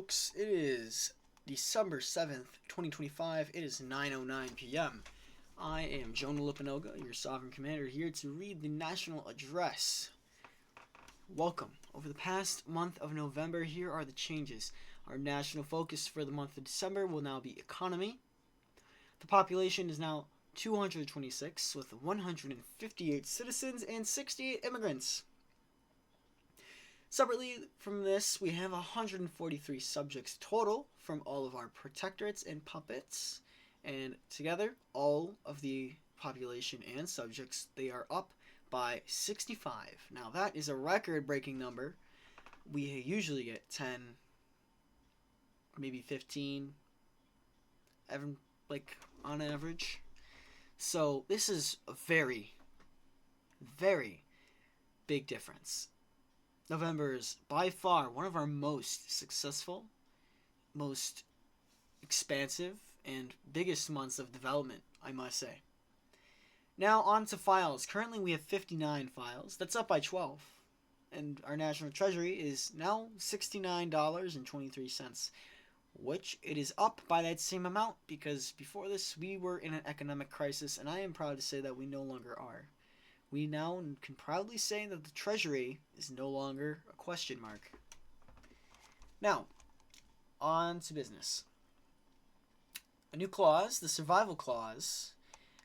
folks. It is December 7th, 2025. It is 9:09 p.m. I am Jonah Lipinoga, your Sovereign Commander, here to read the National Address. Welcome. Over the past month of November, here are the changes. Our national focus for the month of December will now be economy. The population is now 226, with 158 citizens and 68 immigrants. Separately from this, we have 143 subjects total from all of our protectorates and puppets. And together, all of the population and subjects, they are up by 65. Now that is a record-breaking number. We usually get 10, maybe 15, on average. So this is a very, very big difference. November is by far one of our most successful, most expansive, and biggest months of development, I must say. Now on to files. Currently we have 59 files. That's up by 12. And our national treasury is now $69.23, which it is up by that same amount because before this we were in an economic crisis, and I am proud to say that we no longer are. We now can proudly say that the treasury is no longer a question mark. Now, on to business. A new clause, the survival clause,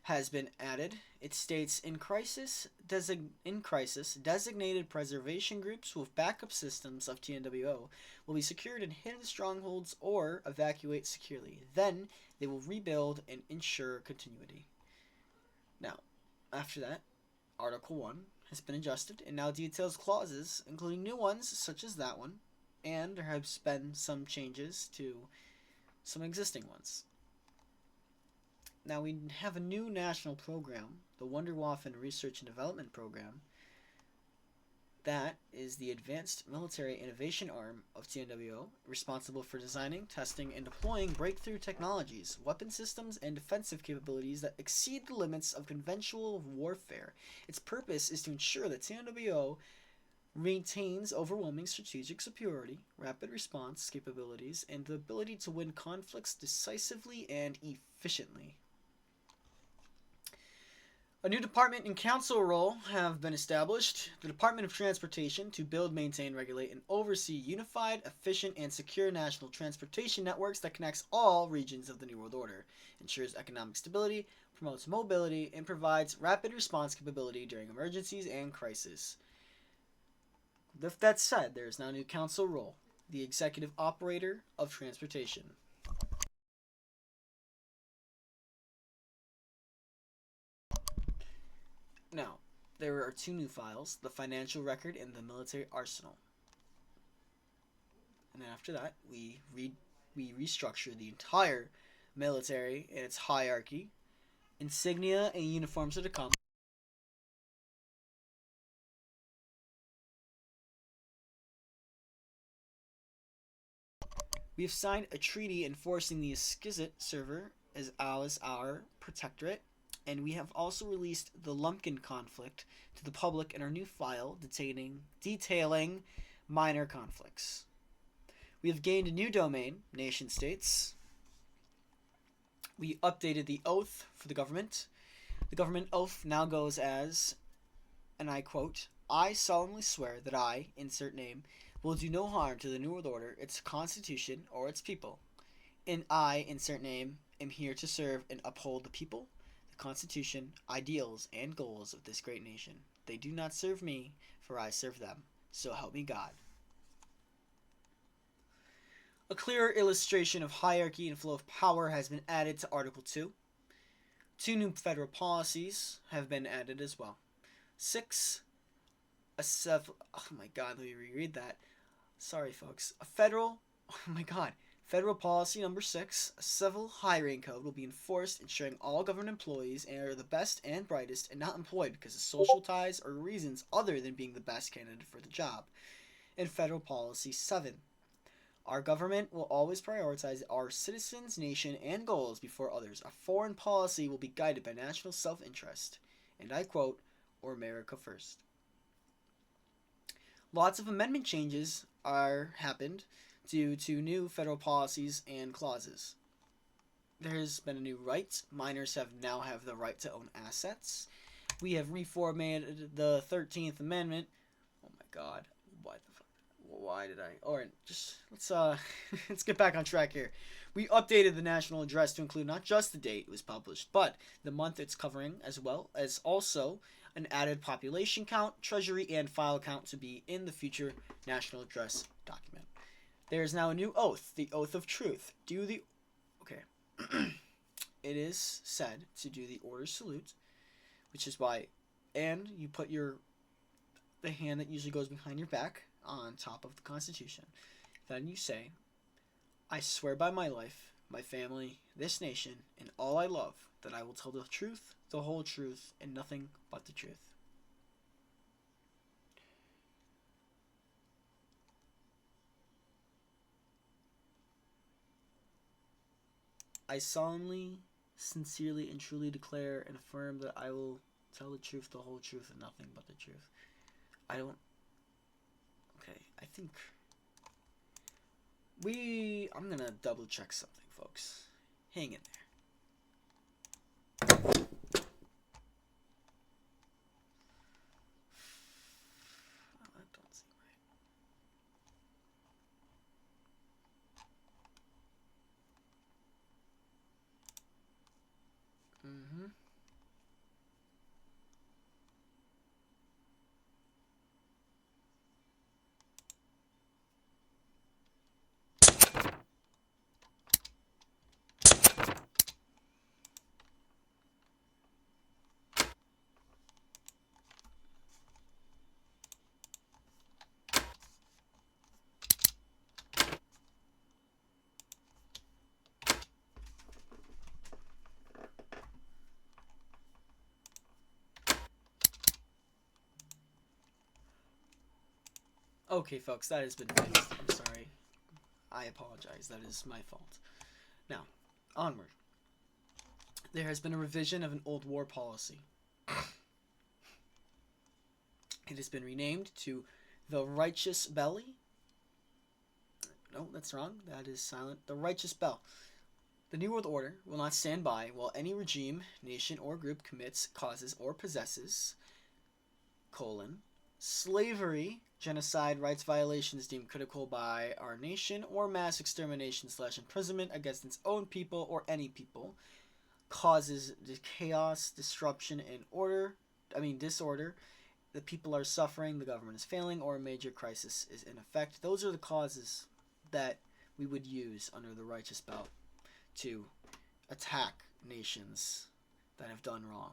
has been added. It states, in crisis, designated preservation groups with backup systems of TNWO will be secured in hidden strongholds or evacuate securely. Then, they will rebuild and ensure continuity. Now, after that, Article 1 has been adjusted and now details clauses, including new ones such as that one, and there have been some changes to some existing ones. Now we have a new national program, the Wunderwaffen Research and Development Program. That is the advanced military innovation arm of TNWO, responsible for designing, testing, and deploying breakthrough technologies, weapon systems, and defensive capabilities that exceed the limits of conventional warfare. Its purpose is to ensure that TNWO maintains overwhelming strategic superiority, rapid response capabilities, and the ability to win conflicts decisively and efficiently. A new department and council role have been established. The Department of Transportation to build, maintain, regulate, and oversee unified, efficient, and secure national transportation networks that connects all regions of the New World Order, ensures economic stability, promotes mobility, and provides rapid response capability during emergencies and crises. With that said, there is now a new council role, the Executive Operator of Transportation. Now, there are two new files, the financial record and the military arsenal. And then after that, we restructure the entire military and its hierarchy. Insignia and uniforms are to come. We have signed a treaty enforcing the Esquisite server as our protectorate. And we have also released the Lumpkin conflict to the public in our new file detailing minor conflicts. We have gained a new domain, nation states. We updated the oath for the government. The government oath now goes as, and I quote, I solemnly swear that I, insert name, will do no harm to the New World Order, its constitution, or its people. And I, insert name, am here to serve and uphold the people, Constitution, ideals, and goals of this great nation. They do not serve me, for I serve them. So help me God. A clearer illustration of hierarchy and flow of power has been added to Article 2. Two new federal policies have been added as well. 6. Oh my god, let me reread that. Sorry, folks. Federal policy number 6, a civil hiring code will be enforced, ensuring all government employees are the best and brightest and not employed because of social ties or reasons other than being the best candidate for the job. And federal policy 7, our government will always prioritize our citizens, nation, and goals before others. Our foreign policy will be guided by national self-interest. And I quote, or America first. Lots of amendment changes happened due to new federal policies and clauses. There has been a new right. Minors now have the right to own assets. We have reformatted the 13th Amendment. Oh my God. Why did I? Alright, just let's get back on track here. We updated the national address to include not just the date it was published, but the month it's covering, as well as also an added population count, treasury, and file count to be in the future national address document. There is now a new oath, the oath of truth. It is said to do the order salute, which is why, and you put the hand that usually goes behind your back on top of the Constitution. Then you say, I swear by my life, my family, this nation, and all I love, that I will tell the truth, the whole truth, and nothing but the truth. I solemnly, sincerely, and truly declare and affirm that I will tell the truth, the whole truth, and nothing but the truth. I think I'm gonna double check something, folks. Hang in there. That don't seem right. Okay, folks, that has been fixed. I'm sorry. I apologize. That is my fault. Now, onward. There has been a revision of an old war policy. It has been renamed to the Righteous Belly. No, that's wrong. That is silent. The Righteous Bell. The New World Order will not stand by while any regime, nation, or group commits, causes, or possesses, slavery, genocide, rights violations deemed critical by our nation, or mass extermination / imprisonment against its own people or any people, causes chaos, disruption, and disorder. The people are suffering, the government is failing, or a major crisis is in effect. Those are the causes that we would use under the Righteous Belt to attack nations that have done wrong.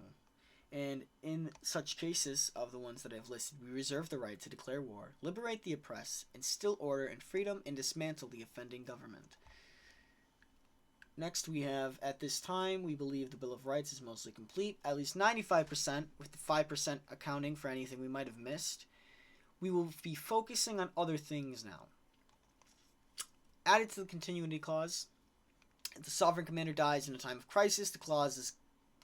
And in such cases of the ones that I've listed, we reserve the right to declare war, liberate the oppressed, instill order and freedom, and dismantle the offending government. Next, we have, at this time, we believe the Bill of Rights is mostly complete, at least 95%, with the 5% accounting for anything we might have missed. We will be focusing on other things now. Added to the continuity clause, if the sovereign commander dies in a time of crisis, the clause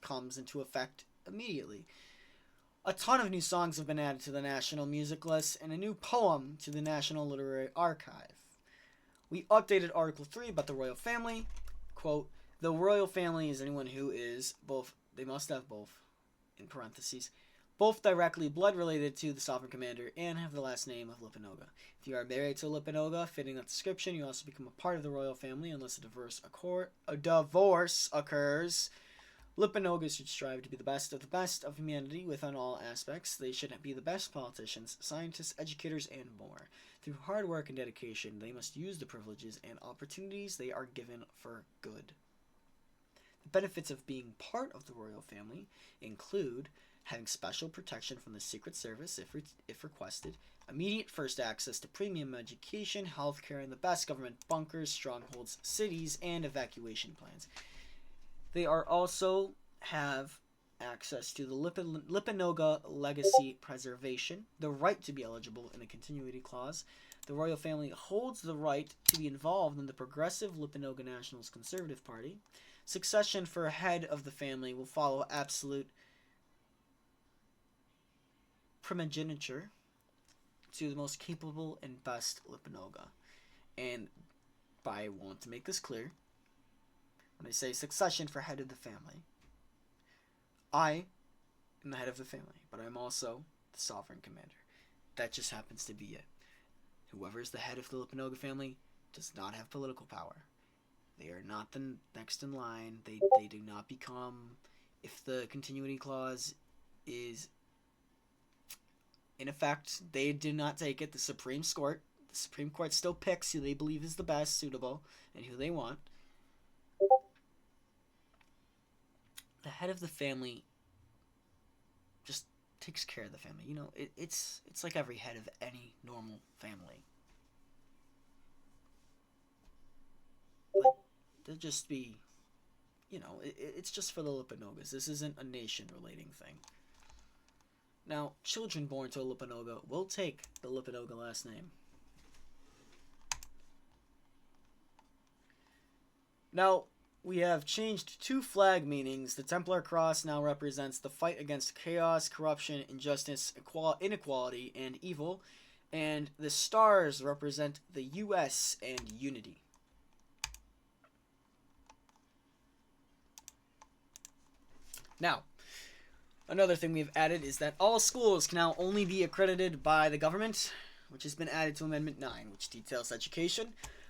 comes into effect immediately. A ton of new songs have been added to the National Music List, and a new poem to the National Literary Archive. We updated Article 3 about the royal family. Quote, the royal family is anyone who is both, they must have both, in parentheses, both directly blood related to the sovereign commander and have the last name of Lipanoga. If you are married to Lipanoga, fitting that description, you also become a part of the royal family unless a divorce occurs. Lipanogas should strive to be the best of humanity within all aspects. They should be the best politicians, scientists, educators, and more. Through hard work and dedication, they must use the privileges and opportunities they are given for good. The benefits of being part of the royal family include having special protection from the Secret Service if requested, immediate first access to premium education, healthcare, and the best government bunkers, strongholds, cities, and evacuation plans. They are also have access to the Lipanoga legacy preservation, the right to be eligible in a continuity clause. The royal family holds the right to be involved in the progressive Lipanoga Nationalist Conservative Party. Succession for head of the family will follow absolute primogeniture to the most capable and best Lipanoga. And I want to make this clear. When I say succession for head of the family, I am the head of the family, but I'm also the sovereign commander. That just happens to be it. Whoever is the head of the Lipanoga family does not have political power. They are not the next in line. They do not become, if the continuity clause is in effect, they did not take it. The Supreme Court still picks who they believe is the best suitable and who they want. The head of the family just takes care of the family. You know, it's like every head of any normal family. Like, they'll just be, it's just for the Lipanogas. This isn't a nation-relating thing. Now, children born to a Lipanoga will take the Lipanoga last name. Now, we have changed 2 flag meanings. The Templar Cross now represents the fight against chaos, corruption, injustice, inequality, and evil. And the stars represent the U.S. and unity. Now, another thing we've added is that all schools can now only be accredited by the government, which has been added to Amendment 9, which details education.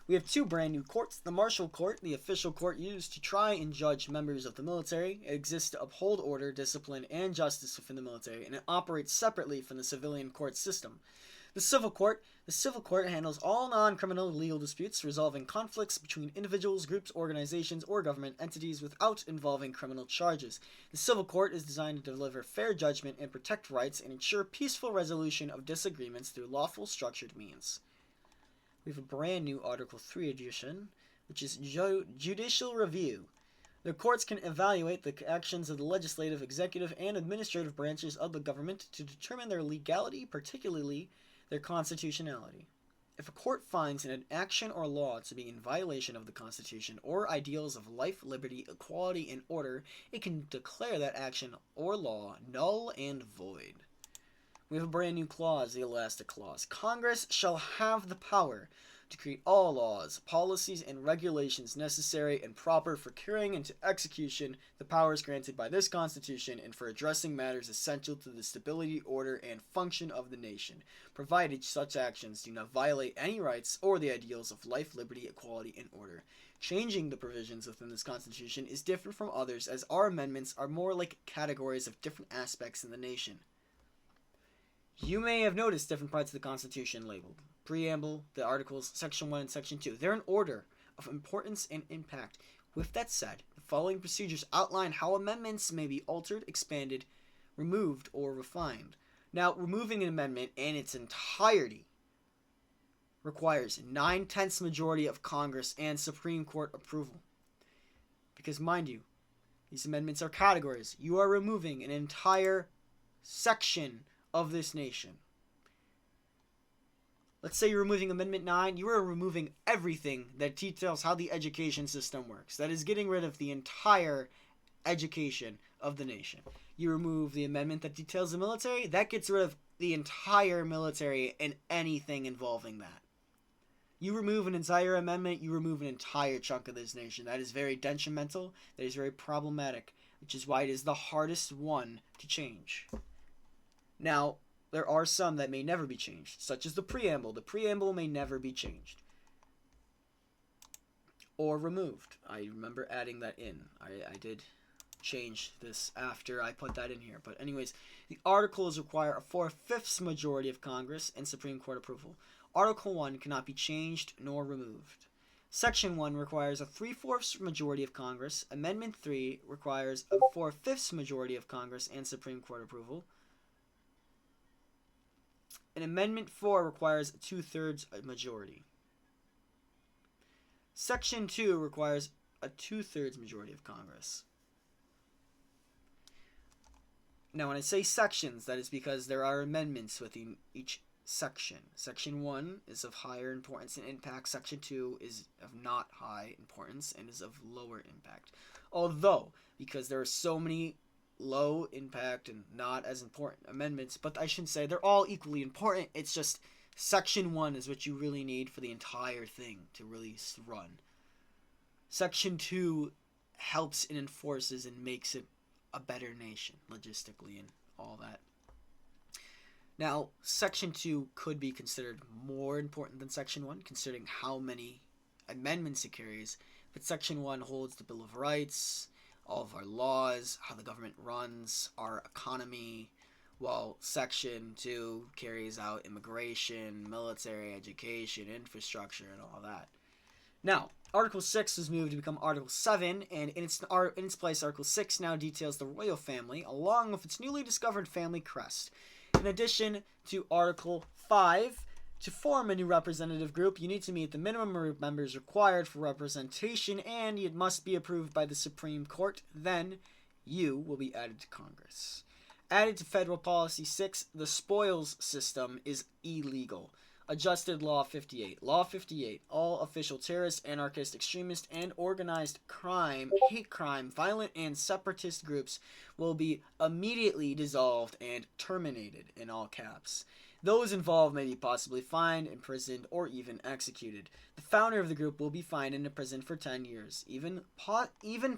We have 2 brand new courts. The Martial Court, the official court used to try and judge members of the military. It exists to uphold order, discipline, and justice within the military, and it operates separately from the civilian court system. The Civil Court handles all non-criminal legal disputes, resolving conflicts between individuals, groups, organizations, or government entities without involving criminal charges. The Civil Court is designed to deliver fair judgment and protect rights and ensure peaceful resolution of disagreements through lawful, structured means. We have a brand new Article 3 edition, which is judicial review. The courts can evaluate the actions of the legislative, executive, and administrative branches of the government to determine their legality, particularly their constitutionality. If a court finds an action or law to be in violation of the Constitution or ideals of life, liberty, equality, and order, it can declare that action or law null and void. We have a brand new clause, the Elastic Clause. Congress shall have the power to create all laws, policies, and regulations necessary and proper for carrying into execution the powers granted by this Constitution and for addressing matters essential to the stability, order, and function of the nation, provided such actions do not violate any rights or the ideals of life, liberty, equality, and order. Changing the provisions within this Constitution is different from others, as our amendments are more like categories of different aspects in the nation. You may have noticed different parts of the Constitution labeled. Preamble, the Articles, Section 1 and Section 2. They're in order of importance and impact. With that said, the following procedures outline how amendments may be altered, expanded, removed, or refined. Now, removing an amendment in its entirety requires 9/10 majority of Congress and Supreme Court approval. Because, mind you, these amendments are categories. You are removing an entire section of this nation. Let's say you're removing Amendment 9, you are removing everything that details how the education system works. That is getting rid of the entire education of the nation. You remove the amendment that details the military, that gets rid of the entire military and anything involving that. You remove an entire amendment, you remove an entire chunk of this nation. That is very detrimental, that is very problematic, which is why it is the hardest one to change. Now, there are some that may never be changed, such as the preamble. The preamble may never be changed or removed. I remember adding that in. I did change this after I put that in here. But anyways, the articles require a 4/5 majority of Congress and Supreme Court approval. Article 1 cannot be changed nor removed. Section 1 requires a 3/4 majority of Congress. Amendment 3 requires a 4/5 majority of Congress and Supreme Court approval. And Amendment 4 requires a 2/3 majority. Section 2 requires a 2/3 majority of Congress. Now, when I say sections, that is because there are amendments within each section. Section 1 is of higher importance and impact. Section 2 is of not high importance and is of lower impact. Although, because there are so many low impact and not as important amendments, but I shouldn't say they're all equally important. It's just Section 1 is what you really need for the entire thing to really run. Section 2 helps and enforces and makes it a better nation, logistically and all that. Now, Section 2 could be considered more important than Section 1, considering how many amendments it carries, but Section 1 holds the Bill of Rights, all of our laws, how the government runs, our economy, while Section 2 carries out immigration, military, education, infrastructure, and all that. Now, Article 6 was moved to become Article 7, and in its place, Article 6 now details the royal family, along with its newly discovered family crest. In addition to Article 5, to form a new representative group, you need to meet the minimum of members required for representation, and it must be approved by the Supreme Court. Then, you will be added to Congress. Added to Federal Policy 6, the spoils system is illegal. Adjusted Law 58. Law 58. All official terrorist, anarchist, extremist, and organized crime, hate crime, violent, and separatist groups will be immediately dissolved and terminated, in all caps. Those involved may be possibly fined, imprisoned, or even executed. The founder of the group will be fined and imprisoned for 10 years, even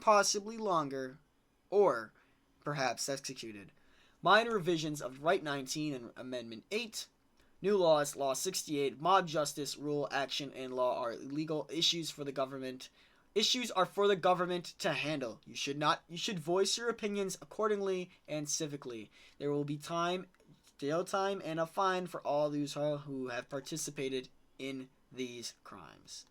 possibly longer, or perhaps executed. Minor revisions of Right 19 and Amendment 8. New laws, Law 68, mob justice, rule, action, and law are illegal issues for the government. Issues are for the government to handle. You should voice your opinions accordingly and civically. There will be jail time, and a fine for all those who have participated in these crimes.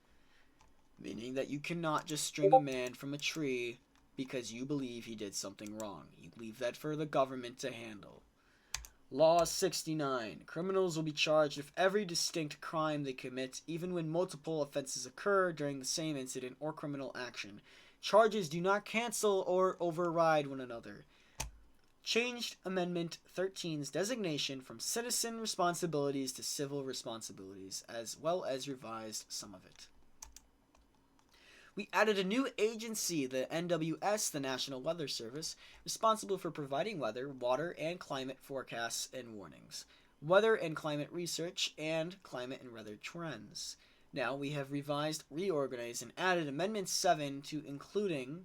Meaning that you cannot just string a man from a tree because you believe he did something wrong. You leave that for the government to handle. Law 69. Criminals will be charged with every distinct crime they commit, even when multiple offenses occur during the same incident or criminal action. Charges do not cancel or override one another. Changed Amendment 13's designation from citizen responsibilities to civil responsibilities, as well as revised some of it. We added a new agency, the NWS, the National Weather Service, responsible for providing weather, water, and climate forecasts and warnings, weather and climate research, and climate and weather trends. Now we have revised, reorganized, and added Amendment 7 to including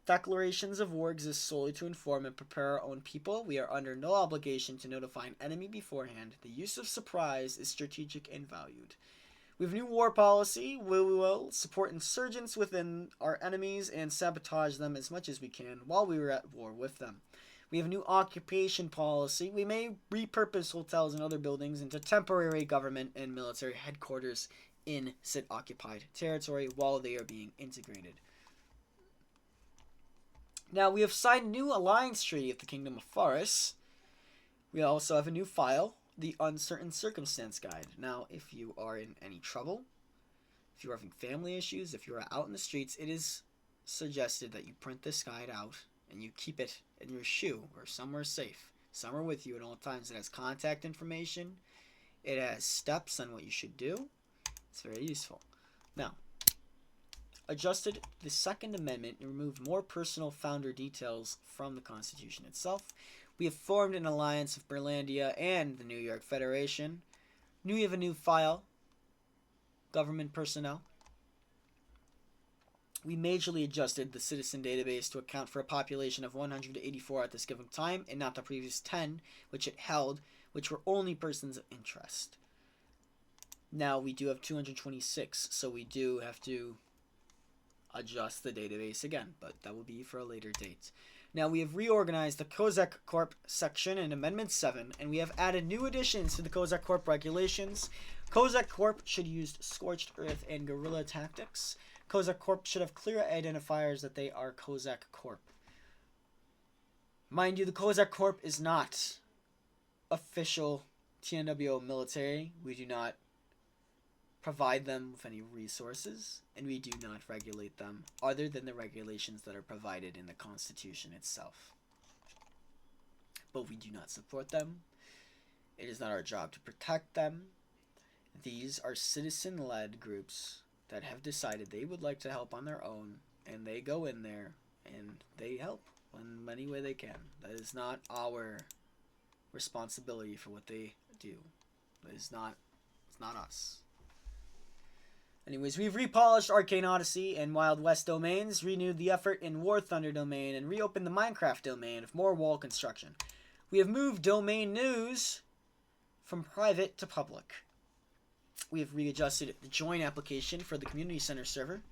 declarations of war exist solely to inform and prepare our own people. We are under no obligation to notify an enemy beforehand. The use of surprise is strategic and valued. We have a new war policy. We will support insurgents within our enemies and sabotage them as much as we can while we are at war with them. We have a new occupation policy. We may repurpose hotels and other buildings into temporary government and military headquarters in said occupied territory while they are being integrated. Now, we have signed a new alliance treaty with the Kingdom of Faris. We also have a new file, the Uncertain Circumstance Guide. Now, if you are in any trouble, if you're having family issues, if you're out in the streets, it is suggested that you print this guide out and you keep it in your shoe or somewhere safe, somewhere with you at all times. It has contact information. It has steps on what you should do. It's very useful. Now, adjusted the Second Amendment and removed more personal founder details from the Constitution itself. We have formed an alliance with Berlandia and the New York Federation. We have a new file, government personnel. We majorly adjusted the citizen database to account for a population of 184 at this given time, and not the previous 10, which it held, which were only persons of interest. Now we do have 226, so we do have to adjust the database again, but that will be for a later date. Now we have reorganized the Kozak Corp section in Amendment 7, and we have added new additions to the Kozak Corp regulations. Kozak Corp should use scorched earth and guerrilla tactics. Kozak Corp should have clear identifiers that they are Kozak Corp. Mind you, the Kozak Corp is not official TNWO military. We do not provide them with any resources, and we do not regulate them other than the regulations that are provided in the Constitution itself. But we do not support them. It is not our job to protect them. These are citizen-led groups that have decided they would like to help on their own, and they go in there and they help in any way they can. That is not our responsibility for what they do. It's not us. Anyways, we've repolished Arcane Odyssey and Wild West domains, renewed the effort in War Thunder domain, and reopened the Minecraft domain with more wall construction. We have moved domain news from private to public. We have readjusted the join application for the Community Center server,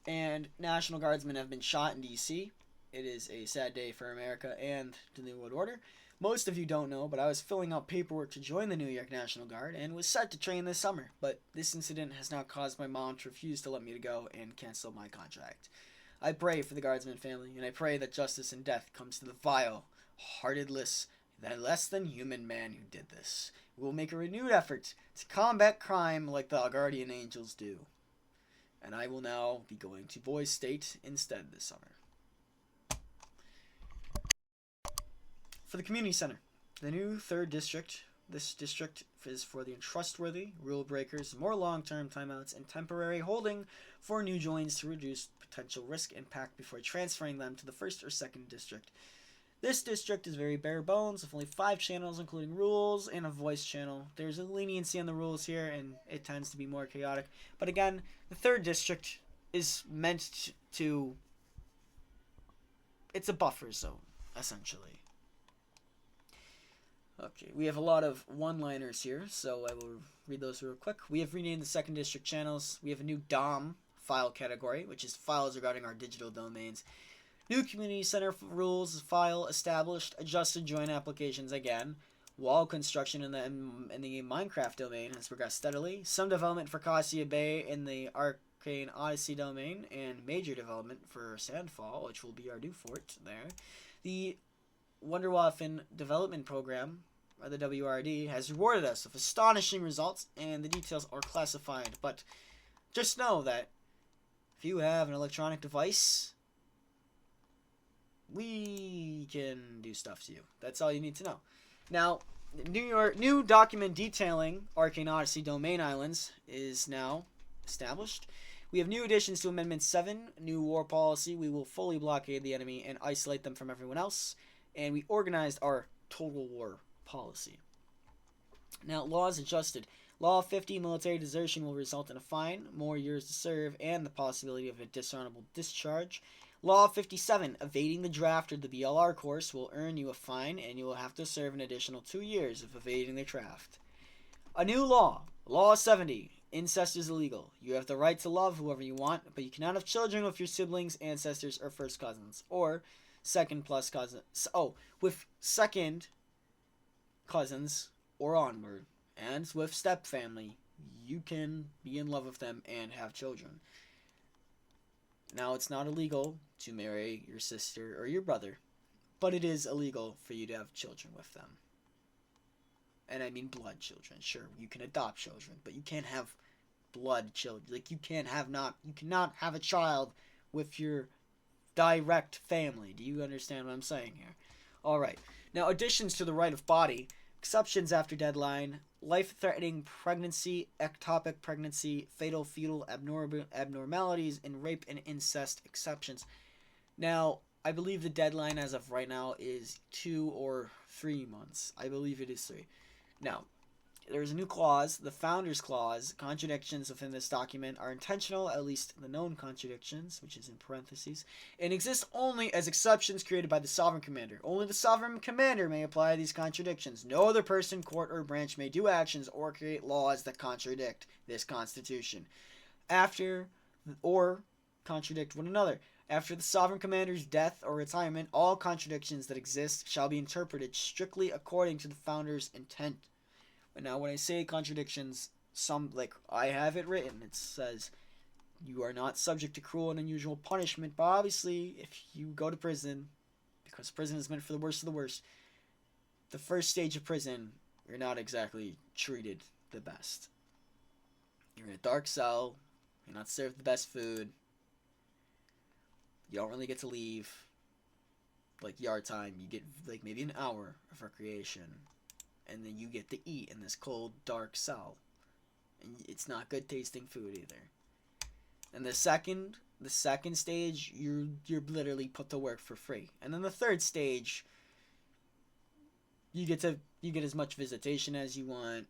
and National Guardsmen have been shot in DC. It is a sad day for America and the New World Order. Most of you don't know, but I was filling out paperwork to join the New York National Guard and was set to train this summer, but this incident has now caused my mom to refuse to let me go and cancel my contract. I pray for the Guardsman family, and I pray that justice and death comes to the vile, heartless, that less than human man who did this. We will make a renewed effort to combat crime like the Guardian Angels do. And I will now be going to Boise State instead this summer. For the Community Center, the new 3rd District. This district is for the untrustworthy, rule breakers, more long-term timeouts, and temporary holding for new joins to reduce potential risk impact before transferring them to the 1st or 2nd District. This district is very bare bones, with only 5 channels, including rules and a voice channel. There's a leniency on the rules here, and it tends to be more chaotic. But again, the 3rd District is meant to... It's a buffer zone, essentially. Okay, we have a lot of one-liners here, so I will read those real quick. We have renamed the 2nd District channels. We have a new DOM file category, which is files regarding our digital domains. New Community Center rules file established, adjusted join applications again. Wall construction in the Minecraft domain has progressed steadily. Some development for Cassia Bay in the Arcane Odyssey domain, and major development for Sandfall, which will be our new fort there. The Wunderwaffen Development Program, or the WRD, has rewarded us with astonishing results, and the details are classified. But just know that if you have an electronic device, we can do stuff to you. That's all you need to know. Now, new document detailing Arcane Odyssey domain islands is now established. We have new additions to Amendment 7, new war policy. We will fully blockade the enemy and isolate them from everyone else. And we organized our total war policy. Now, laws adjusted. Law 50, military desertion, will result in a fine, more years to serve, and the possibility of a dishonorable discharge. Law 57, evading the draft or the BLR course will earn you a fine, and you will have to serve an additional 2 years of evading the draft. A new law, Law 70, incest is illegal. You have the right to love whoever you want, but you cannot have children with your siblings, ancestors, or first cousins, or second plus cousins. With second cousins or onward, and with step family, you can be in love with them and have children. Now, it's not illegal to marry your sister or your brother, but it is illegal for you to have children with them. And I mean blood children. Sure, you can adopt children, but you can't have blood children. Like, you cannot have a child with your direct family. Do you understand what I'm saying here? Alright. Now, additions to the right of body. Exceptions after deadline. Life-threatening pregnancy, ectopic pregnancy, fatal fetal abnormalities, and rape and incest exceptions. Now, I believe the deadline as of right now is 2 or 3 months. I believe it is 3. Now, there's a new clause, the Founders Clause. Contradictions within this document are intentional, at least the known contradictions, which is in parentheses, and exist only as exceptions created by the Sovereign Commander. Only the Sovereign Commander may apply these contradictions. No other person, court, or branch may do actions or create laws that contradict this Constitution. Or contradict one another. After the Sovereign Commander's death or retirement, all contradictions that exist shall be interpreted strictly according to the Founder's intent. But now, when I say contradictions, I have it written. It says, you are not subject to cruel and unusual punishment. But obviously, if you go to prison, because prison is meant for the worst of the worst, the first stage of prison, you're not exactly treated the best. You're in a dark cell. You're not served the best food. You don't really get to leave. Like, yard time. You get, maybe an hour of recreation. And then you get to eat in this cold, dark cell. And it's not good tasting food either. And the second stage, you're literally put to work for free. And then the third stage, you get as much visitation as you want.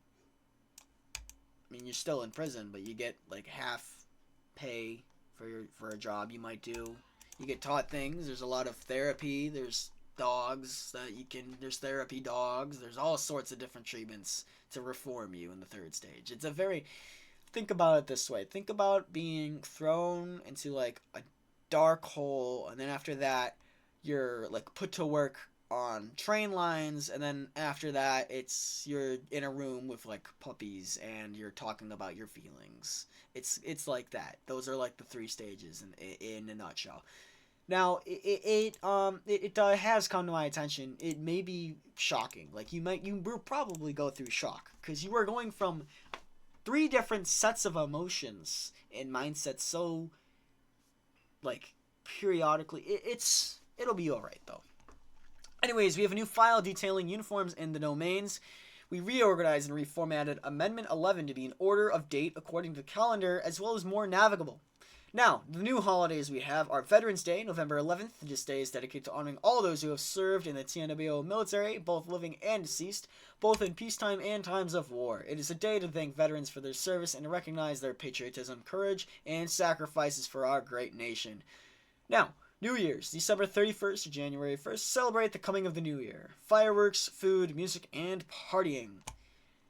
I mean, you're still in prison, but you get like half pay for a job you might do. You get taught things. There's a lot of therapy. There's dogs that you can. There's therapy dogs. There's all sorts of different treatments to reform you in the third stage. It's a very think about it this way. Think about being thrown into like a dark hole, and then after that, you're like put to work on train lines, and then after that, you're in a room with like puppies, and you're talking about your feelings. It's like that. Those are like the three stages in a nutshell. Now, it has come to my attention. It may be shocking. Like you will probably go through shock because you are going from three different sets of emotions and mindsets so like periodically. It'll be all right though. Anyways, we have a new file detailing uniforms and the domains. We reorganized and reformatted Amendment 11 to be in order of date according to the calendar, as well as more navigable. Now, the new holidays we have are Veterans Day, November 11th. This day is dedicated to honoring all those who have served in the TNWO military, both living and deceased, both in peacetime and times of war. It is a day to thank veterans for their service and to recognize their patriotism, courage, and sacrifices for our great nation. Now, New Year's, December 31st to January 1st, celebrate the coming of the new year. Fireworks, food, music, and partying.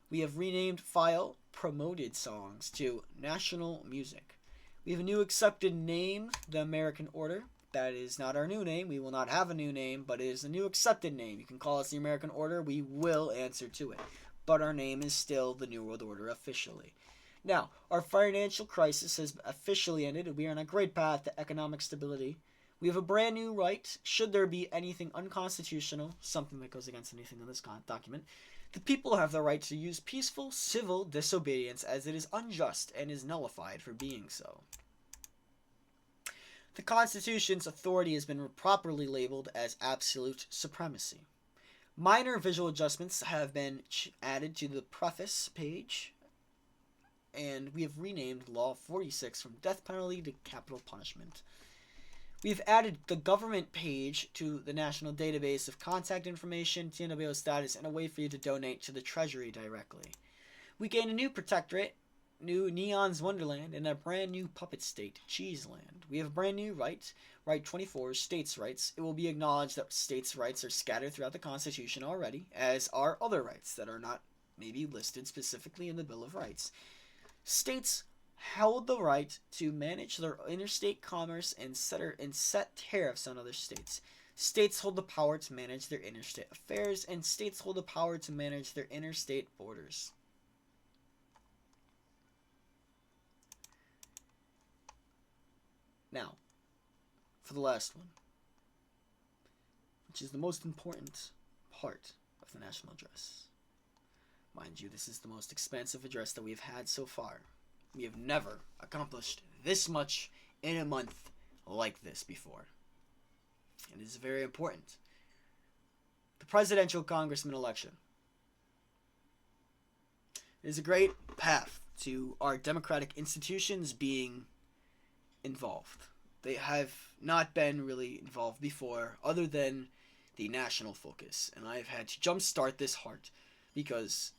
We have renamed file Promoted Songs to National Music. We have a new accepted name, the American Order. That is not our new name. We will not have a new name, but it is a new accepted name. You can call us the American Order. We will answer to it. But our name is still the New World Order officially. Now, our financial crisis has officially ended, and we are on a great path to economic stability. We have a brand new right, should there be anything unconstitutional, something that goes against anything in this document. The people have the right to use peaceful, civil disobedience as it is unjust and is nullified for being so. The Constitution's authority has been properly labeled as absolute supremacy. Minor visual adjustments have been added to the preface page, and we have renamed Law 46 from death penalty to capital punishment. We've added the government page to the National Database of Contact Information, TNWO status, and a way for you to donate to the Treasury directly. We gained a new protectorate, new Neon's Wonderland, and a brand new puppet state, Cheeseland. We have a brand new right, Right 24, states' rights. It will be acknowledged that states' rights are scattered throughout the Constitution already, as are other rights that are not maybe listed specifically in the Bill of Rights. States held the right to manage their interstate commerce and set tariffs on other states. States hold the power to manage their interstate affairs, and states hold the power to manage their interstate borders. Now, for the last one, which is the most important part of the national address. Mind you, this is the most expansive address that we've had so far. We have never accomplished this much in a month like this before. It is very important. The presidential congressman election. It is a great path to our democratic institutions being involved. They have not been really involved before, other than the national focus. And I have had to jumpstart this hard because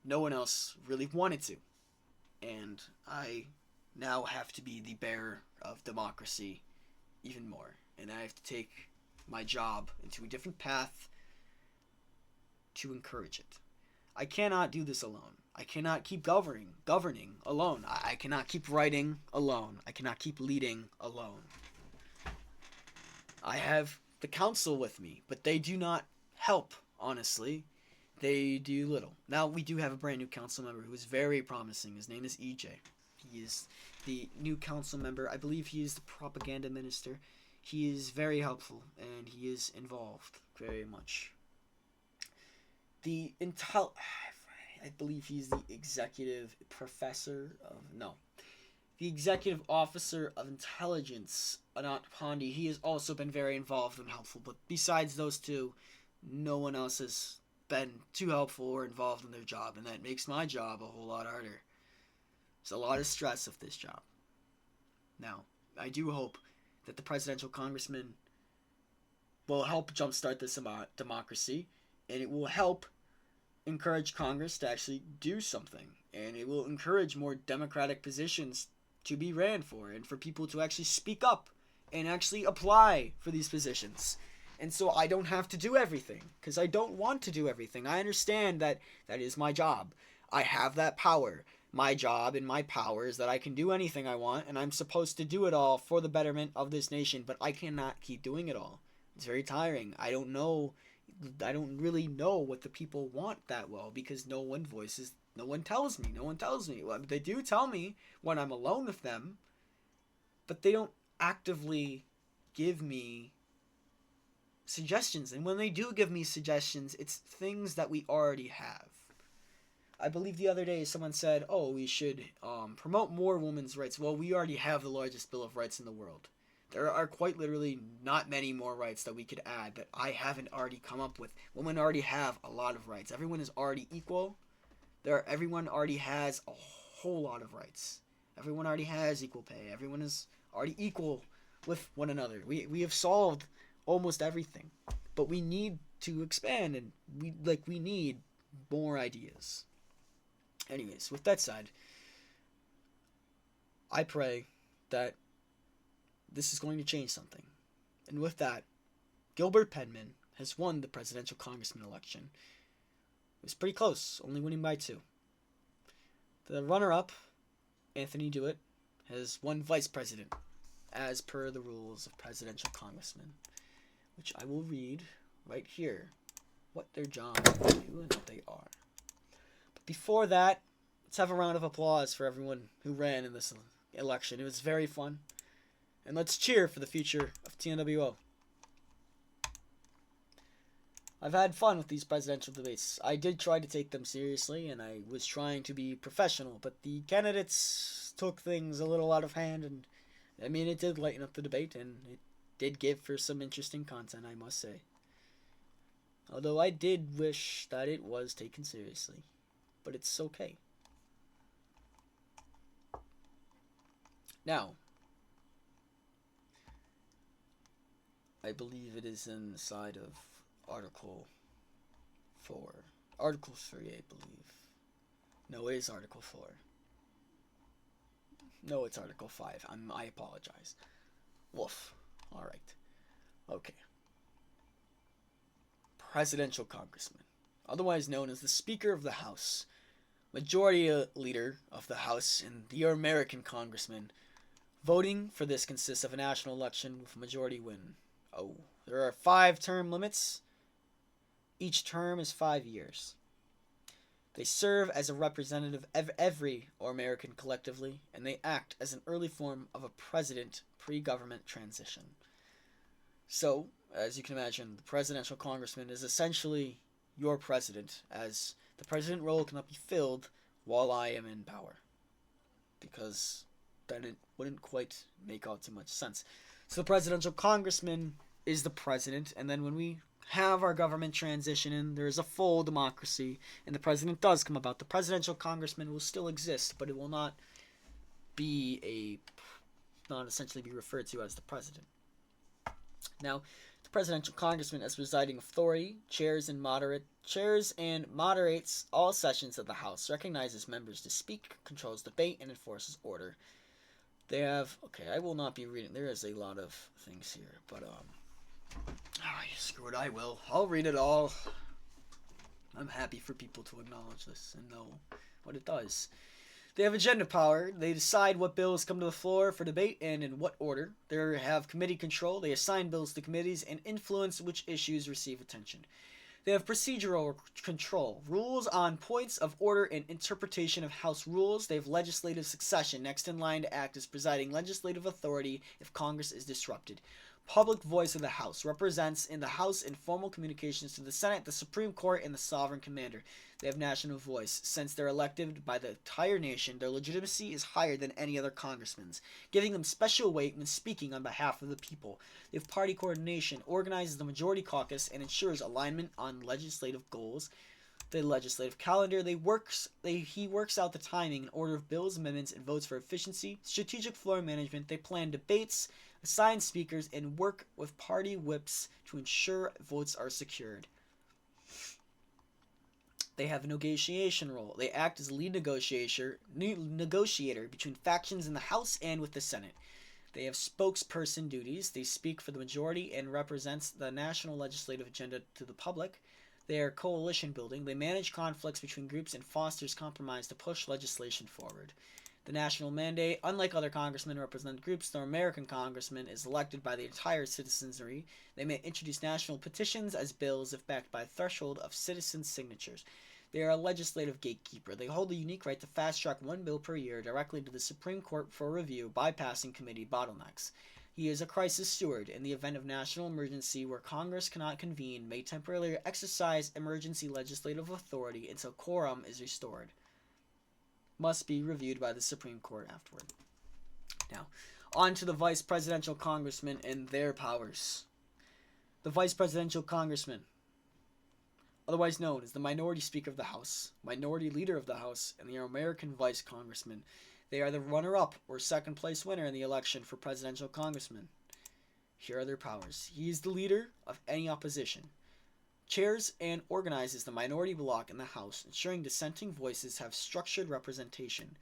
no one else really wanted to. And I now have to be the bearer of democracy even more. And I have to take my job into a different path to encourage it. I cannot do this alone. I cannot keep governing alone. I cannot keep writing alone. I cannot keep leading alone. I have the council with me, but they do not help, honestly. They do little. Now, we do have a brand new council member who is very promising. His name is EJ. He is the new council member. I believe he is the propaganda minister. He is very helpful, and he is involved very much. I believe he's the executive professor of, no. The executive officer of intelligence, Anant Pandey. He has also been very involved and helpful, but besides those two, no one else has been too helpful or involved in their job, and that makes my job a whole lot harder. There's a lot of stress with this job. Now, I do hope that the presidential congressman will help jumpstart this democracy, and it will help encourage Congress to actually do something, and it will encourage more democratic positions to be ran for, and for people to actually speak up and actually apply for these positions. And so I don't have to do everything, because I don't want to do everything. I understand that that is my job. I have that power. My job and my power is that I can do anything I want, and I'm supposed to do it all for the betterment of this nation, but I cannot keep doing it all. It's very tiring. I don't really know what the people want that well, because no one tells me. Well, they do tell me when I'm alone with them, but they don't actively give me suggestions. And when they do give me suggestions, it's things that we already have. I believe the other day someone said, oh, we should promote more women's rights. Well, we already have the largest Bill of Rights in the world. There are quite literally not many more rights that we could add that I haven't already come up with. Women already have a lot of rights. Everyone is already equal. Everyone already has a whole lot of rights. Everyone already has equal pay. Everyone is already equal with one another. We have solved almost everything. But we need to expand, and we need more ideas. Anyways, with that said, I pray that this is going to change something. And with that, Gilbert Penman has won the presidential congressman election. It was pretty close, only winning by 2. The runner-up, Anthony Dewitt, has won vice president, as per the rules of presidential congressmen, which I will read right here, what their jobs do and what they are. But before that, let's have a round of applause for everyone who ran in this election. It was very fun. And let's cheer for the future of TNWO. I've had fun with these presidential debates. I did try to take them seriously, and I was trying to be professional, but the candidates took things a little out of hand, and I mean, it did lighten up the debate, and it did give for some interesting content, I must say. Although I did wish that it was taken seriously, but it's okay. Now, I believe it is inside of Article 4. Article 3, I believe. No, it is Article 4. No, it's Article 5. I apologize. Woof. Alright. Okay. Presidential Congressman, otherwise known as the Speaker of the House, Majority Leader of the House, and the American Congressman. Voting for this consists of a national election with a majority win. Oh, there are 5 term limits. Each term is 5 years. They serve as a representative of every American collectively, and they act as an early form of a president pre-government transition. So, as you can imagine, the presidential congressman is essentially your president, as the president role cannot be filled while I am in power, because then it wouldn't quite make out too much sense. So the presidential congressman is the president, and then when we have our government transition and there is a full democracy and the president does come about, the presidential congressman will still exist, but it will not essentially be referred to as the president. Now, the presidential congressman, as presiding authority, chairs and moderates all sessions of the House, recognizes members to speak, controls debate, and enforces order. They have, okay, I will not be reading, there is a lot of things here, but, screw it, I will. I'll read it all. I'm happy for people to acknowledge this and know what it does. They have agenda power. They decide what bills come to the floor for debate and in what order. They have committee control. They assign bills to committees and influence which issues receive attention. They have procedural control, rules on points of order and interpretation of House rules. They have legislative succession, next in line to act as presiding legislative authority if Congress is disrupted. Public voice of the House, represents in the House informal communications to the Senate, the Supreme Court, and the sovereign commander. They have national voice. Since they're elected by the entire nation, their legitimacy is higher than any other congressman's, giving them special weight when speaking on behalf of the people. They have party coordination, organizes the majority caucus, and ensures alignment on legislative goals. The legislative calendar, he works out the timing and order of bills, amendments, and votes for efficiency. Strategic floor management, they plan debates, assign speakers, and work with party whips to ensure votes are secured. They have a negotiation role. They act as a lead negotiator between factions in the House and with the Senate. They have spokesperson duties. They speak for the majority and represents the national legislative agenda to the public. They are coalition building. They manage conflicts between groups and fosters compromise to push legislation forward. The national mandate, unlike other congressmen who represent groups, the American congressman is elected by the entire citizenry. They may introduce national petitions as bills if backed by a threshold of citizen signatures. They are a legislative gatekeeper. They hold the unique right to fast-track one bill per year directly to the Supreme Court for review, bypassing committee bottlenecks. He is a crisis steward. In the event of national emergency where Congress cannot convene, may temporarily exercise emergency legislative authority until quorum is restored. Must be reviewed by the Supreme Court afterward. Now, on to the vice presidential congressmen and their powers. The vice presidential congressman, otherwise known as the minority speaker of the House, minority leader of the House, and the American vice congressman. They are the runner-up or second-place winner in the election for presidential congressman. Here are their powers. He is the leader of any opposition. Chairs and organizes the minority bloc in the House, ensuring dissenting voices have structured representation.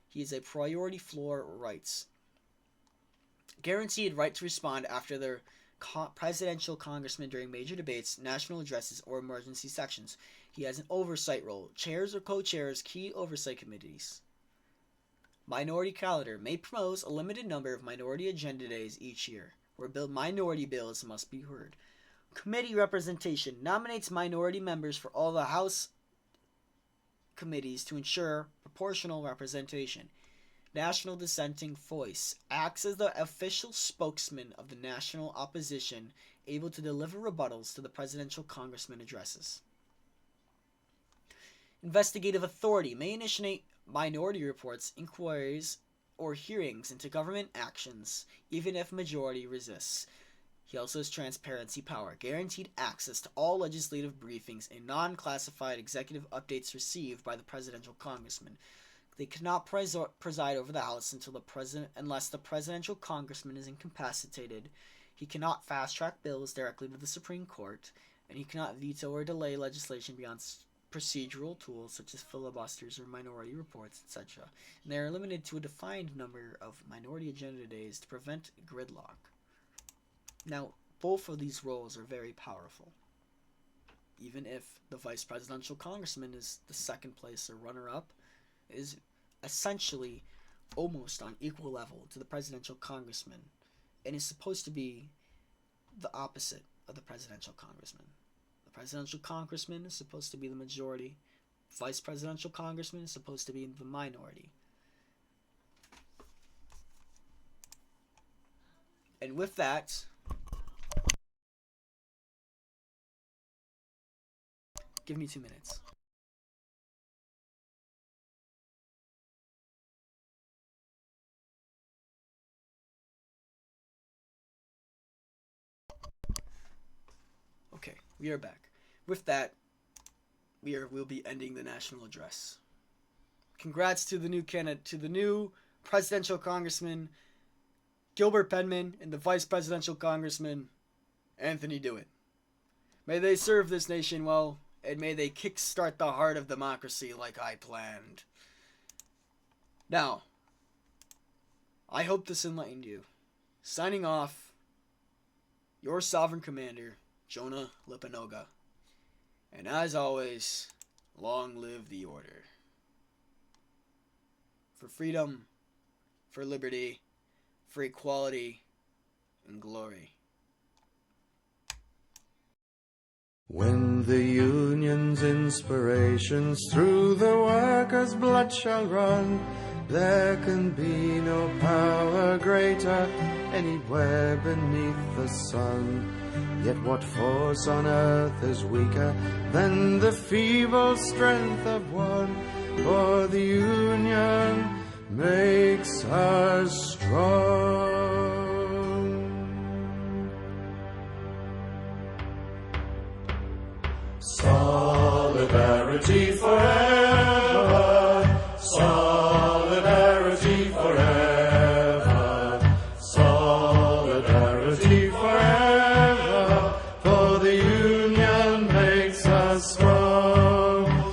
He is a priority floor rights. Guaranteed right to respond after their presidential congressman during major debates, national addresses, or emergency sections. He has an oversight role. Chairs or co-chairs key oversight committees. Minority calendar may propose a limited number of minority agenda days each year, where minority bills must be heard. Committee representation nominates minority members for all the House committees to ensure proportional representation. National dissenting voice acts as the official spokesman of the national opposition, able to deliver rebuttals to the presidential congressman addresses. Investigative authority may initiate minority reports, inquiries, or hearings into government actions, even if majority resists. He also has transparency power, guaranteed access to all legislative briefings and non-classified executive updates received by the presidential congressman. They cannot preside over the House unless the presidential congressman is incapacitated. He cannot fast-track bills directly to the Supreme Court, and he cannot veto or delay legislation beyond procedural tools such as filibusters or minority reports, etc. And they are limited to a defined number of minority agenda days to prevent gridlock. Now, both of these roles are very powerful. Even if the vice presidential congressman is the second place or runner-up, is essentially almost on equal level to the presidential congressman, and is supposed to be the opposite of the presidential congressman. The presidential congressman is supposed to be the majority. Vice presidential congressman is supposed to be the minority. And with that, give me 2 minutes. Okay, we are back. With that, we'll be ending the national address. Congrats to the new presidential congressman Gilbert Penman and the vice presidential congressman Anthony Dewitt. May they serve this nation well, and may they kickstart the heart of democracy like I planned. Now, I hope this enlightened you. Signing off, your sovereign commander, Jonah Lipanoga. And as always, long live the order. For freedom, for liberty, for equality, and glory. When the Union's inspirations through the workers' blood shall run, there can be no power greater anywhere beneath the sun. Yet what force on earth is weaker than the feeble strength of one? For the Union makes us strong. Solidarity forever, solidarity forever, solidarity forever, for the Union makes us strong.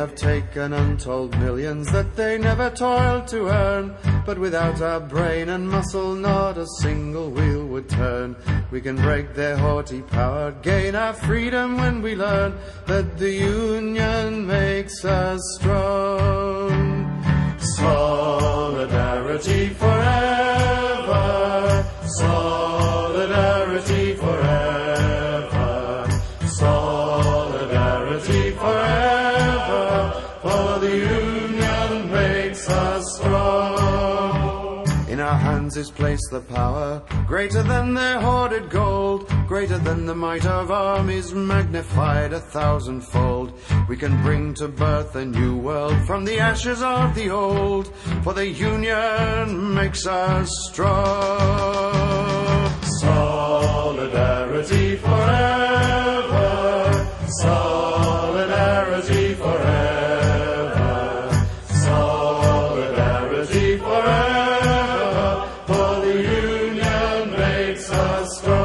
have taken untold millions that they never toiled to earn. But without our brain and muscle, not a single wheel would turn. We can break their haughty power, gain our freedom when we learn that the union makes us strong. Solidarity forever, solidarity forever, solidarity forever, for the union makes us strong. In our hands is placed the power, greater than their hoarded gold, greater than the might of armies, magnified 1,000-fold. We can bring to birth a new world from the ashes of the old, for the union makes us strong. Solidarity forever, solidarity forever, solidarity forever, for the union makes us strong.